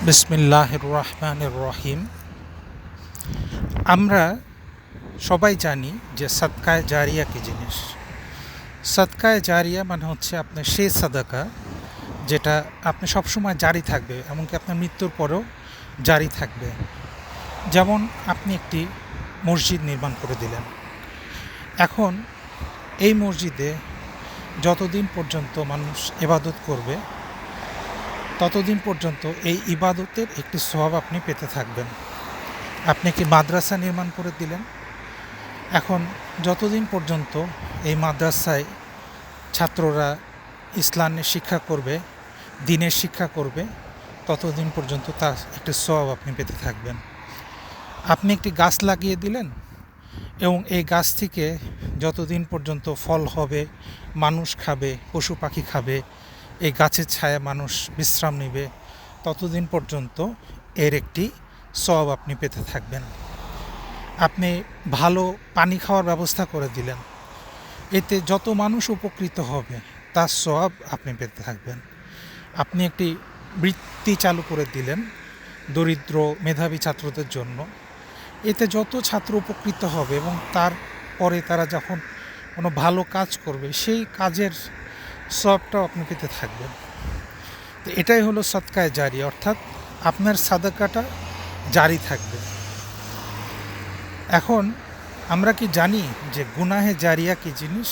বিসমিল্লাহির রহমানির রহিম। আমরা সবাই জানি যে সাদকায়ে জারিয়া কী জিনিস। সাদকায়ে জারিয়া মানে হচ্ছে আপনার সেই সাদাকা যেটা আপনি সবসময় জারি থাকবে, এমনকি আপনার মৃত্যুর পরেও জারি থাকবে। যেমন আপনি একটি মসজিদ নির্মাণ করে দিলেন। এখন এই মসজিদে যতদিন পর্যন্ত মানুষ ইবাদত করবে ততদিন পর্যন্ত এই ইবাদতের একটি সওয়াব আপনি পেতে থাকবেন। আপনি কি মাদ্রাসা নির্মাণ করে দিলেন। এখন যতদিন পর্যন্ত এই মাদ্রাসায় ছাত্ররা ইসলামের শিক্ষা করবে, দ্বীনের শিক্ষা করবে, ততদিন পর্যন্ত তার একটি সওয়াব আপনি পেতে থাকবেন। আপনি একটি গাছ লাগিয়ে দিলেন এবং এই গাছ থেকে যতদিন পর্যন্ত ফল হবে, মানুষ খাবে, পশু পাখি খাবে, এই গাছের ছায়া মানুষ বিশ্রাম নেবে, ততদিন পর্যন্ত এর একটি সওয়াব আপনি পেতে থাকবেন। আপনি ভালো পানি খাওয়ার ব্যবস্থা করে দিলেন, এতে যত মানুষ উপকৃত হবে তার সওয়াব আপনি পেতে থাকবেন। আপনি একটি বৃত্তি চালু করে দিলেন দরিদ্র মেধাবী ছাত্রদের জন্য, এতে যত ছাত্র উপকৃত হবে এবং তারপরে তারা যখন কোনো ভালো কাজ করবে সেই কাজের সওয়াবটাও আপনি পেতে থাকবেন। তো এটাই হলো সাদকায়ে জারিয়া, অর্থাৎ আপনার সাদাকাটা জারি থাকবে। এখন আমরা কি জানি যে গুনাহে জারিয়া কী জিনিস?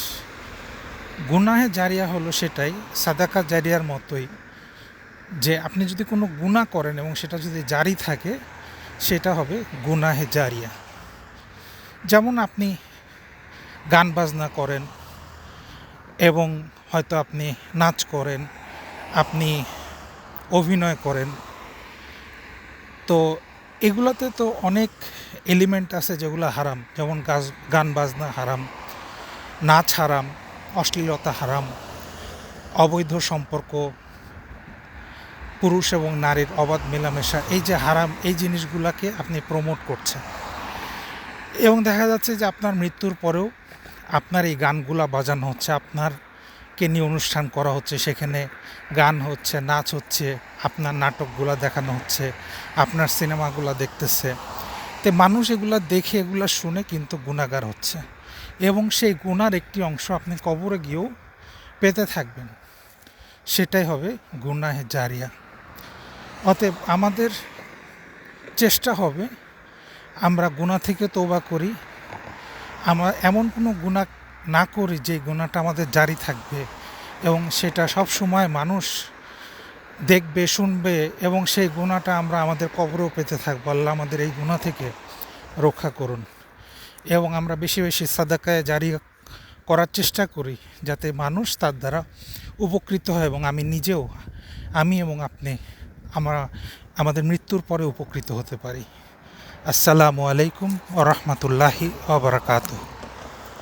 গুনাহে জারিয়া হলো সেটাই সাদাকা জারিয়ার মতোই, যে আপনি যদি কোনো গুনাহ করেন এবং সেটা যদি জারি থাকে সেটা হবে গুনাহে জারিয়া। যেমন আপনি গান বাজনা করেন এবং হয়তো আপনি নাচ করেন, আপনি অভিনয় করেন, তো এগুলোতে তো অনেক এলিমেন্ট আছে যেগুলো হারাম। যেমন গান বাজনা হারাম, নাচ হারাম, অশ্লীলতা হারাম, অবৈধ সম্পর্ক, পুরুষ এবং নারীর অবাধ মেলামেশা, এই যে হারাম, এই জিনিসগুলোকে আপনি প্রমোট করছেন এবং দেখা যাচ্ছে যে আপনার মৃত্যুর পরেও আপনার এই গানগুলা বাজানো হচ্ছে, আপনারকে নিয়ে অনুষ্ঠান করা হচ্ছে, সেখানে গান হচ্ছে, নাচ হচ্ছে, আপনার নাটকগুলা দেখানো হচ্ছে, আপনার সিনেমাগুলা দেখতেছে। তো মানুষ এগুলা দেখে, এগুলা শুনে কিন্তু গুনাহগার হচ্ছে এবং সেই গুনার একটি অংশ আপনি কবরে গিয়েও পেতে থাকবেন। সেটাই হবে গুনাহে জারিয়া। অতএব আমাদের চেষ্টা হবে আমরা গুনাহ থেকে তওবা করি, আমরা এমন কোনো গুনাহ না করি যে গুনাহটা আমাদের জারি থাকবে এবং সেটা সব সময় মানুষ দেখবে, শুনবে এবং সেই গুনাহটা আমরা আমাদের কবরেও পেতে থাকবো। আল্লাহ আমাদের এই গুনাহ থেকে রক্ষা করুন এবং আমরা বেশি বেশি সাদাকায়ে জারিয়া করার চেষ্টা করি যাতে মানুষ তার দ্বারা উপকৃত হয় এবং আমি এবং আপনি আমাদের মৃত্যুর পরে উপকৃত হতে পারি। আসসালামু আলাইকুম ওয়া রাহমাতুল্লাহি ওয়া বারাকাতুহু।